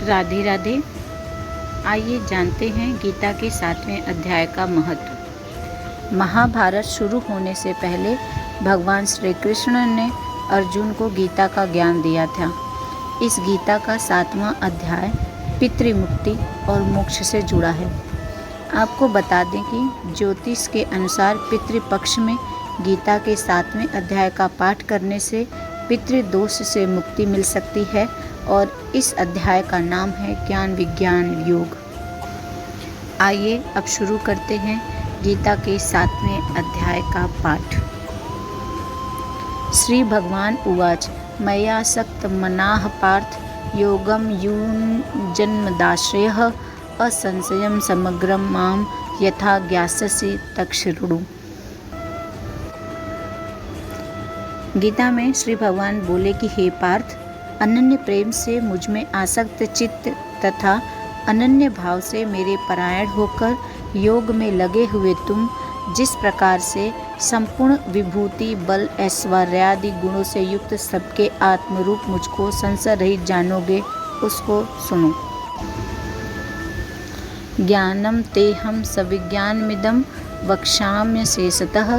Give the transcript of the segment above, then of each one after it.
राधे राधे। आइए जानते हैं गीता के 7वें अध्याय का महत्व। महाभारत शुरू होने से पहले भगवान श्री कृष्ण ने अर्जुन को गीता का ज्ञान दिया था। इस गीता का 7वां अध्याय पितृमुक्ति और मोक्ष से जुड़ा है। आपको बता दें कि ज्योतिष के अनुसार पितृपक्ष में गीता के 7वें अध्याय का पाठ करने से पितृदोष से मुक्ति मिल सकती है और इस अध्याय का नाम है ज्ञान विज्ञान योग। आइए अब शुरू करते हैं गीता के 7वें अध्याय का पाठ। श्री भगवान उवाच मयासक्त मनाः पार्थ योगम युञ्जन्मदाश्रयः असंशयं समग्रं मां यथा ज्ञास्यसि तच्छृणु। गीता में श्री भगवान बोले कि हे पार्थ, अनन्य प्रेम से मुझ में आसक्त चित्त तथा अनन्य भाव से मेरे परायण होकर योग में लगे हुए तुम जिस प्रकार से संपूर्ण विभूति बल ऐश्वर्यादि गुणों से युक्त सबके आत्मरूप मुझको संशय रहित जानोगे, उसको सुनो। ज्ञानम तेहम सविज्ञानमिदं वक्ष्याम्यशेषतः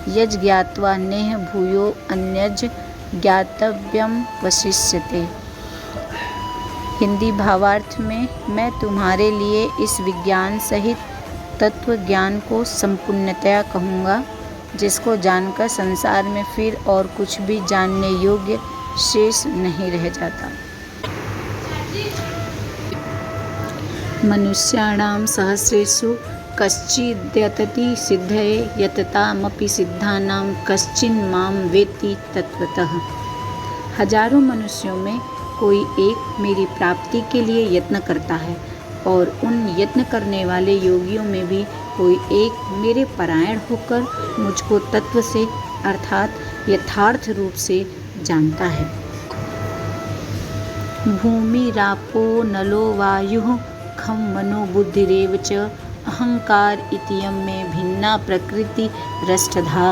यज्ञात्वा नेह भूयो अन्यज ज्ञातव्यम वशिष्यते। हिंदी भावार्थ में मैं तुम्हारे लिए इस विज्ञान सहित तत्व ज्ञान को संपूर्णतया कहूँगा, जिसको जानकर संसार में फिर और कुछ भी जानने योग्य शेष नहीं रह जाता। मनुष्याणां सहस्रेषु कश्चिद्यतति सिद्धये यततामपि सिद्धानां कश्चिन्मां वेत्ति तत्वतः। हजारों मनुष्यों में कोई एक मेरी प्राप्ति के लिए यत्न करता है और उन यत्न करने वाले योगियों में भी कोई एक मेरे परायण होकर मुझको तत्व से अर्थात यथार्थ रूप से जानता है। भूमिरापो नलो वायुः खं मनो बुद्धिरेव च अहंकार इतियम में भिन्ना प्रकृति रष्टधा।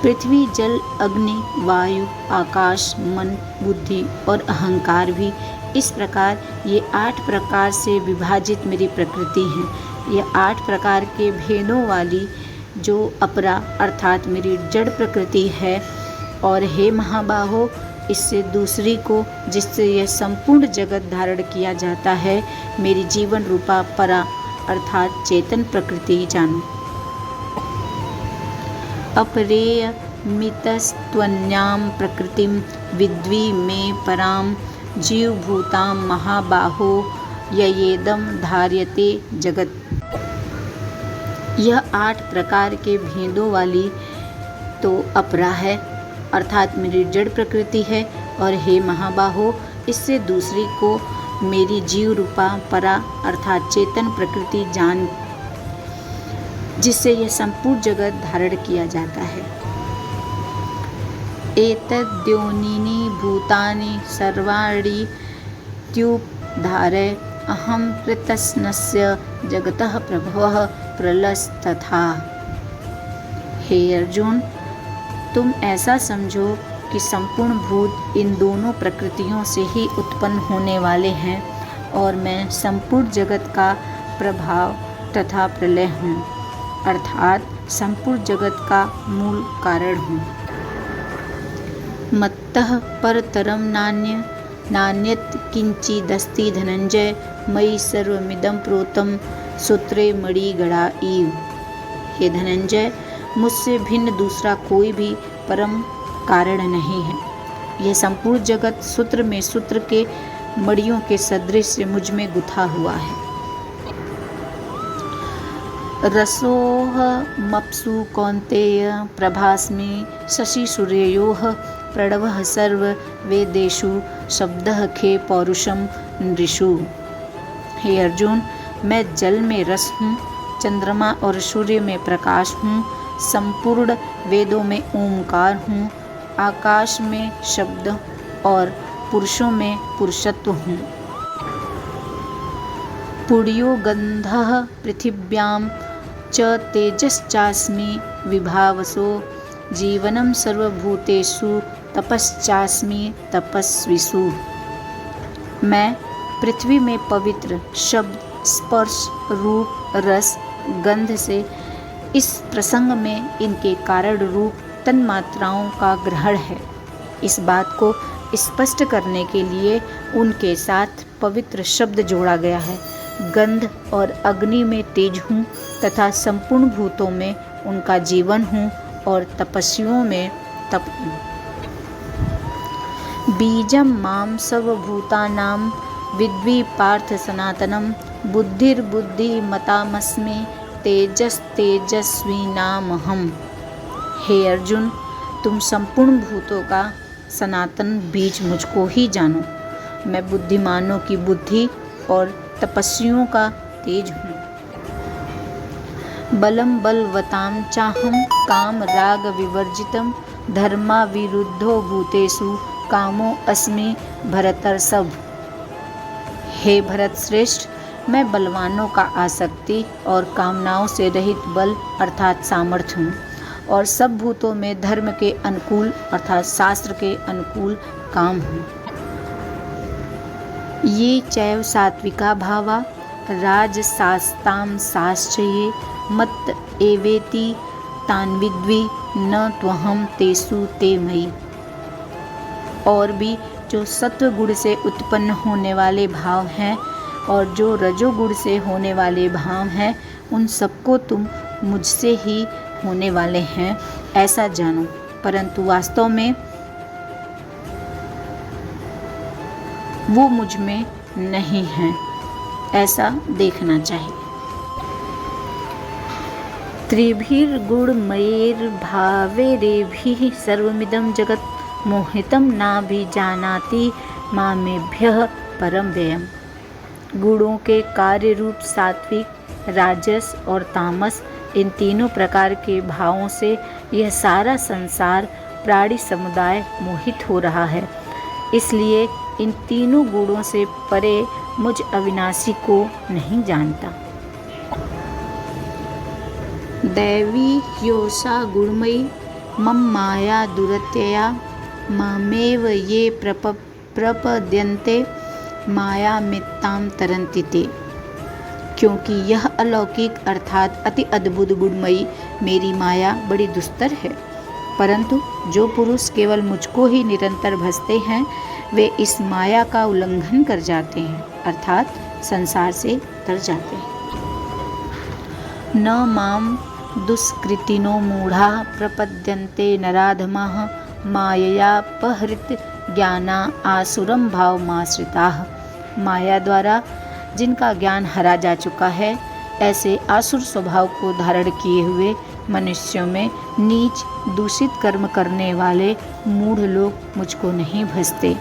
पृथ्वी जल अग्नि वायु आकाश मन बुद्धि और अहंकार भी इस प्रकार ये 8 प्रकार से विभाजित मेरी प्रकृति हैं। ये 8 प्रकार के भेदों वाली जो अपरा अर्थात मेरी जड़ प्रकृति है। और हे महाबाहो, इससे दूसरी को जिससे यह संपूर्ण जगत धारण किया जाता है, मेरी जीवन रूपा परा अर्थात चेतन प्रकृति जानो। अपरेय मितस्त्वन्यां प्रकृतिं विद्वी मे परां जीवभूतां महाबाहो ययेदं धार्यते जगत। यह 8 प्रकार के भेदों वाली तो अपरा है अर्थात मेरी जड़ प्रकृति है। और हे महाबाहो, इससे दूसरी को मेरी जीव रूपा परा अर्थात चेतन प्रकृति जान, जिससे यह संपूर्ण जगत धारण किया जाता है। एतद्योनीनि भूतानि सर्वाणि त्युपधारय अहं कृतस्नस्य जगतः प्रभवः प्रलस्तथा। हे अर्जुन, तुम ऐसा समझो कि संपूर्ण भूत इन दोनों प्रकृतियों से ही उत्पन्न होने वाले हैं और मैं संपूर्ण जगत का प्रभाव तथा प्रलय हूँ अर्थात संपूर्ण जगत का मूल कारण हूँ। मत्तः परतरं नान्यत् किंचिदस्ति धनंजय मयि सर्वमिदं प्रोतं सूत्रे मणिगणा इव। हे धनंजय, मुझसे भिन्न दूसरा कोई भी परम कारण नहीं है। यह संपूर्ण जगत सूत्र में सूत्र के मणियों के सदृश से मुझ में गुथा हुआ है। रसोह मप्सु कौन्तेय प्रभास्मि शशि सूर्ययोः प्रणवः सर्व वेदेषु शब्दः खे पौरुषम नृषु। हे अर्जुन, मैं जल में रस हूँ, चंद्रमा और सूर्य में प्रकाश हूँ, संपूर्ण वेदों में ओंकार हूँ, आकाश में शब्द और पुरुषों में पुरुषत्व हूँ। पुण्यो गंधः पृथिव्यां च तेजश्चास्मि विभावसो जीवनं सर्वभूतेषु तपश्चास्मि तपस्विषु। मैं पृथ्वी में पवित्र शब्द, स्पर्श, रूप, रस, गंध से इस प्रसंग में इनके कारण रूप तन्मात्राओं का ग्रहण है। इस बात को स्पष्ट करने के लिए उनके साथ पवित्र शब्द जोड़ा गया है। गंध और अग्नि में तेज हूँ तथा संपूर्ण भूतों में उनका जीवन हूँ और तपस्वियों में तप हूँ। बीजम माम सर्वभूतानां विद्वि पार्थ सनातनम बुद्धिर्बुद्धि मतामस्मि तेजस तेजस्विनामहम। हे अर्जुन, तुम संपूर्ण भूतों का सनातन बीज मुझको ही जानो। मैं बुद्धिमानों की बुद्धि और तपस्वियों का तेज हूँ। बलम बलवताम चाहम काम राग विवर्जितम धर्मा विरुद्धो भूतेषु कामो अस्मि भरतर्षभ। हे भरत श्रेष्ठ, मैं बलवानों का आसक्ति और कामनाओं से रहित बल अर्थात सामर्थ्य हूँ और सब भूतों में धर्म के अनुकूल अर्थात शास्त्र के अनुकूल काम हूँ। ये चैव सात्विका भावा राजसास्ताम साश्चये मत एवेति तान्विद्वि न त्वहम तेसु ते मयि। और भी जो सत्व गुण से उत्पन्न होने वाले भाव हैं और जो रजोगुण से होने वाले भाव हैं, उन सबको तुम मुझसे ही होने वाले हैं ऐसा जानो, परंतु वास्तव में वो मुझ में नहीं हैं ऐसा देखना चाहिए। त्रिभिर्गुणमयैर्भावैरेभिः सर्वमिदं जगत् मोहितं नाभिजानाति मामेभ्यः परम व्ययम्। गुणों के कार्य रूप सात्विक, राजस और तामस, इन तीनों प्रकार के भावों से यह सारा संसार प्राणी समुदाय मोहित हो रहा है। इसलिए इन तीनों गुणों से परे मुझ अविनाशी को नहीं जानता। दैवी ह्योषा गुणमयी मम माया दुरत्यया मामेव ये प्रपद्यन्ते माया मित्ताम तरन्ति ते। क्योंकि यह अलौकिक अर्थात अति अद्भुत गुणमयी मेरी माया बड़ी दुस्तर है, परंतु जो पुरुष केवल मुझको ही निरंतर भजते हैं वे इस माया का उल्लंघन कर जाते हैं अर्थात संसार से तर जाते हैं। न माम दुष्कृतिनो मूढ़ा प्रपद्यन्ते नराधमाः माययापहृत ज्ञाना आसुरम भावमाश्रिताः। माया द्वारा जिनका ज्ञान हरा जा चुका है, ऐसे आसुर स्वभाव को धारण किए हुए मनुष्यों में नीच दूषित कर्म करने वाले मूढ़ लोग मुझको नहीं भजते।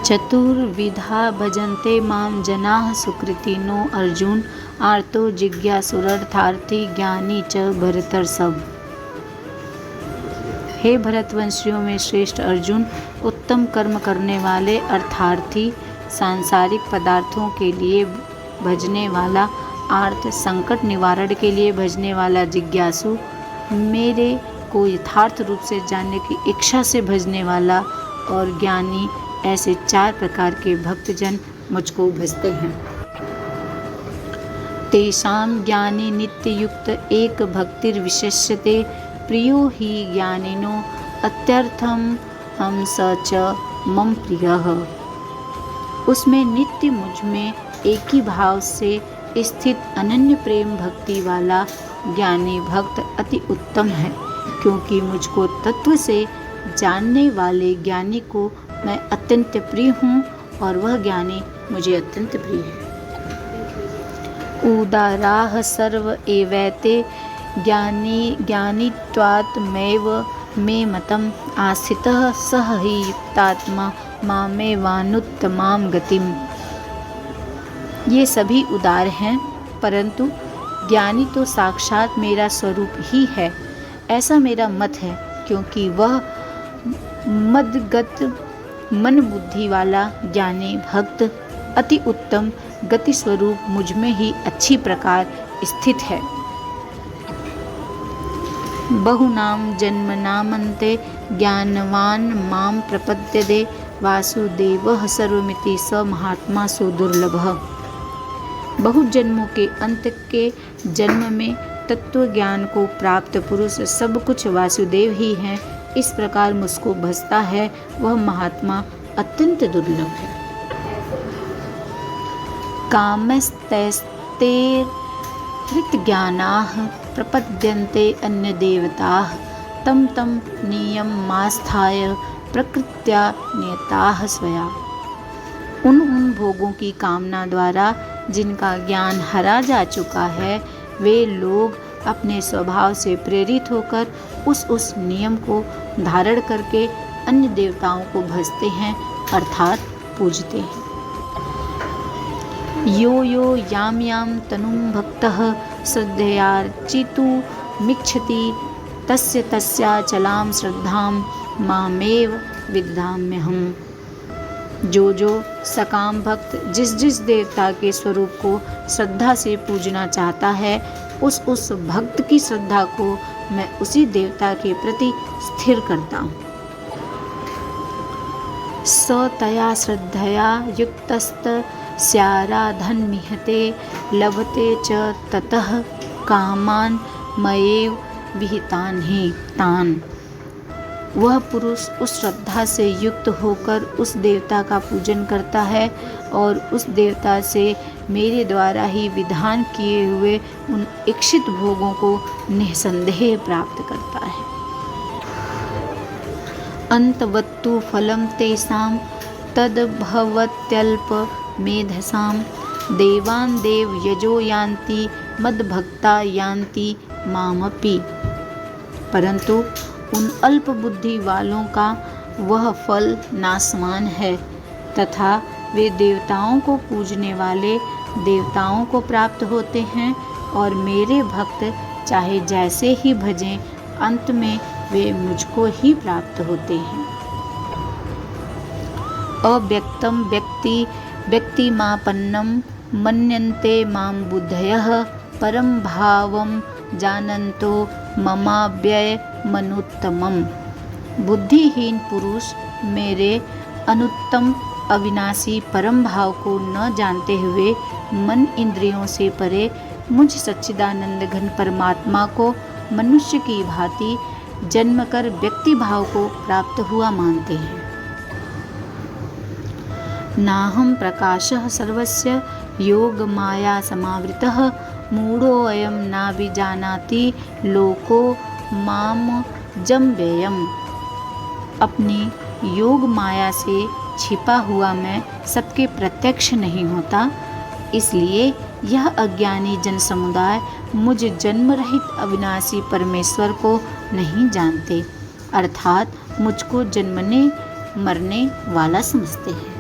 चतुर्विधा भजन्ते माम जनाः सुकृतिनो अर्जुन आर्तो जिज्ञासुरर्थार्थी ज्ञानी च भरतर्षभ। हे भरतवंशियों में श्रेष्ठ अर्जुन, उत्तम कर्म करने वाले अर्थार्थी, सांसारिक पदार्थों के लिए भजने वाला आर्त, संकट निवारण के लिए भजने वाला जिज्ञासु, मेरे को यथार्थ रूप से जानने की इच्छा से भजने वाला और ज्ञानी, ऐसे चार प्रकार के भक्तजन मुझको भजते हैं। तेषां ज्ञानी नित्य युक्त एक भक्तिर्विशिष्यते प्रियो हि ज्ञानिनो अत्यर्थम हम स च मम प्रियः। उसमें नित्य मुझ में एक ही भाव से स्थित अनन्य प्रेम भक्ति वाला ज्ञानी भक्त अति उत्तम है, क्योंकि मुझको तत्व से जानने वाले ज्ञानी को मैं अत्यंत प्रिय हूँ और वह ज्ञानी मुझे अत्यंत प्रिय है। उदाराः सर्व एवैते ज्ञानित्वात्मैव मे मतम् आस्थितः सः हि युक्तात्मा मामेवानुत्तमां गतिम्। ये सभी उदार हैं, परंतु ज्ञानी तो साक्षात मेरा स्वरूप ही है ऐसा मेरा मत है, क्योंकि वह मदगत मन बुद्धि वाला ज्ञानी भक्त अति उत्तम गति स्वरूप मुझ में ही अच्छी प्रकार स्थित है। बहुनाम जन्मनामन्ते ज्ञानवान माम प्रपद्यते वासुदेवः सर्वमिति स महात्मा सुदुर्लभः। बहुत जन्मों के अंत के जन्म में तत्व ज्ञान को प्राप्त पुरुष सब कुछ वासुदेव ही है, इस प्रकार मुझको भजता है, वह महात्मा अत्यंत दुर्लभ है। कामस्तैस्तेर्हृतज्ञानाः प्रपद्यन्ते अन्य देवताः तम तम नियममास्थाय प्रकृत्या नियताः स्वया। उन भोगों की कामना द्वारा जिनका ज्ञान हरा जा चुका है, वे लोग अपने स्वभाव से प्रेरित होकर उस नियम को धारण करके अन्य देवताओं को भजते हैं अर्थात पूजते हैं। यो यो याम याम तनुं भक्तः श्रद्धयार्चितुमिच्छति तस्य तस्याचलां श्रद्धां मामेव विदधाम्यहम्। जो सकाम भक्त जिस देवता के स्वरूप को श्रद्धा से पूजना चाहता है, उस भक्त की श्रद्धा को मैं उसी देवता के प्रति स्थिर करता हूँ। स तया श्रद्धया युक्तस्तस्याराधनमिहते लभते च ततः कामान मयेव विहितान् हि तान्। वह पुरुष उस श्रद्धा से युक्त होकर उस देवता का पूजन करता है और उस देवता से मेरे द्वारा ही विधान किए हुए उन इच्छित भोगों को निसंदेह प्राप्त करता है। अंतवत्तु फलम तेषां तद्भवत्यल्पमेधसां देवान् देव यजो यान्ति मद्भक्ता यान्ति मामपि। परंतु उन अल्प बुद्धि वालों का वह फल नासमान है तथा वे देवताओं को पूजने वाले देवताओं को प्राप्त होते हैं और मेरे भक्त चाहे जैसे ही भजें, अंत में वे मुझको ही प्राप्त होते हैं। अव्यक्तम व्यक्तिमापन्नम मन्यन्ते मां बुद्धयः परम भावम जानन्तो ममाव्ययमनुत्तमम्। बुद्धिहीन पुरुष मेरे अनुत्तम अविनाशी परम भाव को न जानते हुए मन इंद्रियों से परे मुझ सच्चिदानंद घन परमात्मा को मनुष्य की भांति जन्मकर व्यक्ति भाव को प्राप्त हुआ मानते हैं। नाहं प्रकाशः सर्वस्य योग माया समावृतः मूढ़ोऽयं नाभिजानाति लोको माम जम्बेयम्। अपनी योग माया से छिपा हुआ मैं सबके प्रत्यक्ष नहीं होता, इसलिए यह अज्ञानी जन समुदाय मुझ जन्म रहित अविनाशी परमेश्वर को नहीं जानते, अर्थात मुझको जन्मने मरने वाला समझते हैं।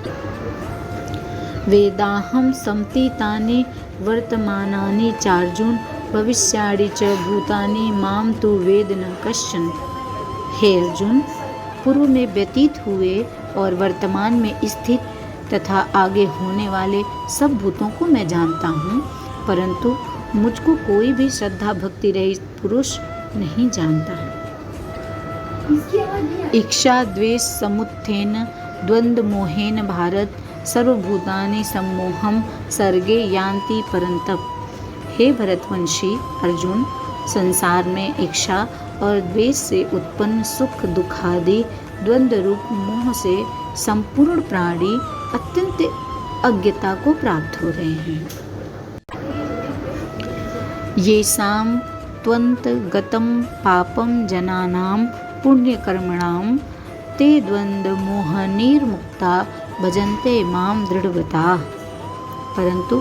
वेदाहं सम्तीतानि वर्तमानानि चार्जुन भविष्याणि च भूतानि माम तु वेद न कश्चन। हे अर्जुन, पूर्व में व्यतीत हुए और वर्तमान में स्थित तथा आगे होने वाले सब भूतों को मैं जानता हूँ, परंतु मुझको कोई भी श्रद्धा भक्ति रहित पुरुष नहीं जानता है। इच्छा द्वेष समुत्थेन द्वंद्व मोहेन भारत सर्वभूतानि सम्मोहम सर्गे यान्ति परंतप। हे भरतवंशी अर्जुन, संसार में इच्छा और द्वेष से उत्पन्न सुख दुखादि द्वंद्व रूप मोह से संपूर्ण प्राणी अत्यंत अज्ञता को प्राप्त हो रहे हैं। येषां त्वन्तगतं पापं जनानां पुण्यकर्मणां ते द्वंद्व मोहनिर्मुक्ता भजन्ते माम दृढ़व्रताः। परंतु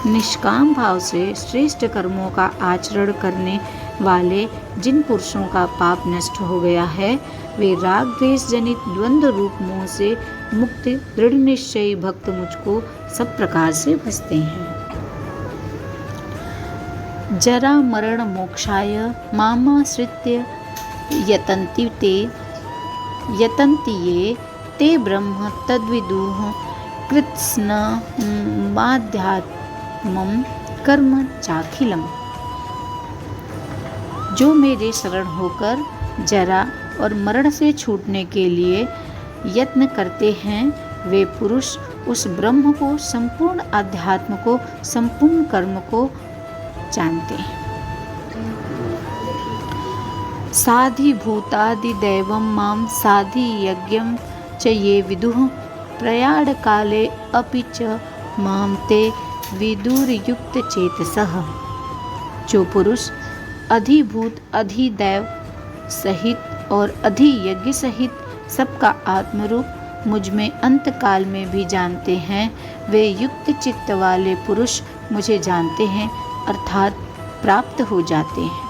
निष्काम भाव से श्रेष्ठ कर्मों का आचरण करने वाले जिन पुरुषों का पाप नष्ट हो गया है, वे राग द्वेष जनित द्वंद्व रूप मोह से मुक्त दृढ़ निश्चयी भक्त मुझको सब प्रकार से भजते हैं। जरा मरण मोक्षाय मामाश्रित्य यतन्ति ये ते ब्रह्म तद्विदुः कृत्स्नमाध्यात्मं कर्म चाखिलम्। जो मेरे शरण होकर जरा और मरण से छूटने के लिए यत्न करते हैं वे पुरुष उस ब्रह्म को, संपूर्ण अध्यात्म को, संपूर्ण कर्म को जानते हैं। साधि भूतादि दैवं मां साधि यज्ञं च ये विदुः प्रयाण काले अपि च मां ते विदुर्युक्त चेतसः। जो पुरुष अधिभूत, अधिदैव सहित और अधियज्ञ सहित सबका आत्मरूप मुझ में अंत काल में भी जानते हैं, वे युक्त चित्त वाले पुरुष मुझे जानते हैं अर्थात प्राप्त हो जाते हैं।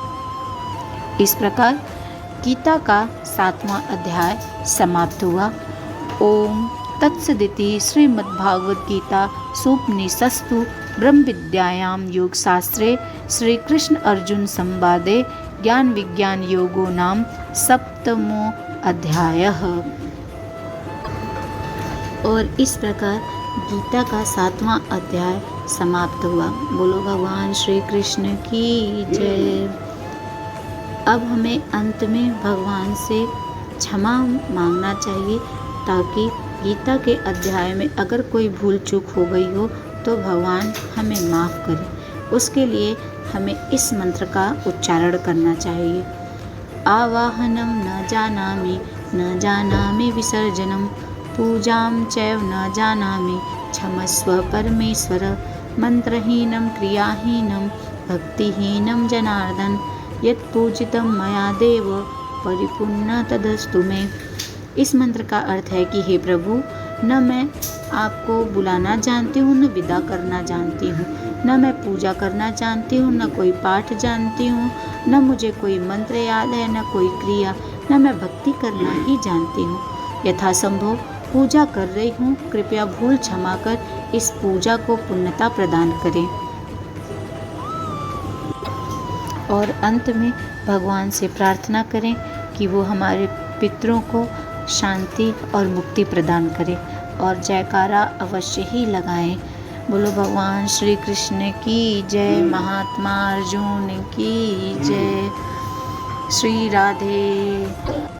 इस प्रकार गीता का 7वां अध्याय समाप्त हुआ। ओम तत्सदिति। श्रीमद्भागवत गीता सूपनिषत्सु ब्रह्म विद्यायां योग शास्त्रे श्री कृष्ण अर्जुन संवादे ज्ञान विज्ञान योगो नाम 7वां अध्यायः। और इस प्रकार गीता का 7वां अध्याय समाप्त हुआ। बोलो भगवान श्री कृष्ण की जय। अब हमें अंत में भगवान से क्षमा मांगना चाहिए ताकि गीता के अध्याय में अगर कोई भूल चूक हो गई हो तो भगवान हमें माफ़ करें। उसके लिए हमें इस मंत्र का उच्चारण करना चाहिए। आवाहनम न जानामि, न जानामि विसर्जनम, पूजां चैव न जानामि, क्षमस्व परमेश्वर, मंत्रहीनं क्रियाहीनं भक्तिहीनं जनार्दन, यत् पूजितं मया देव परिपूर्ण तदस्तु मे। इस मंत्र का अर्थ है कि हे प्रभु, न मैं आपको बुलाना जानती हूँ, न विदा करना जानती हूँ, न मैं पूजा करना जानती हूँ, न कोई पाठ जानती हूँ, न मुझे कोई मंत्र याद है, न कोई क्रिया, न मैं भक्ति करना ही जानती हूँ। यथासंभव पूजा कर रही हूँ, कृपया भूल क्षमा कर इस पूजा को पूर्णता प्रदान करें। और अंत में भगवान से प्रार्थना करें कि वो हमारे पितरों को शांति और मुक्ति प्रदान करें। और जयकारा अवश्य ही लगाएं। बोलो भगवान श्री कृष्ण की जय। महात्मा अर्जुन की जय। श्री राधे।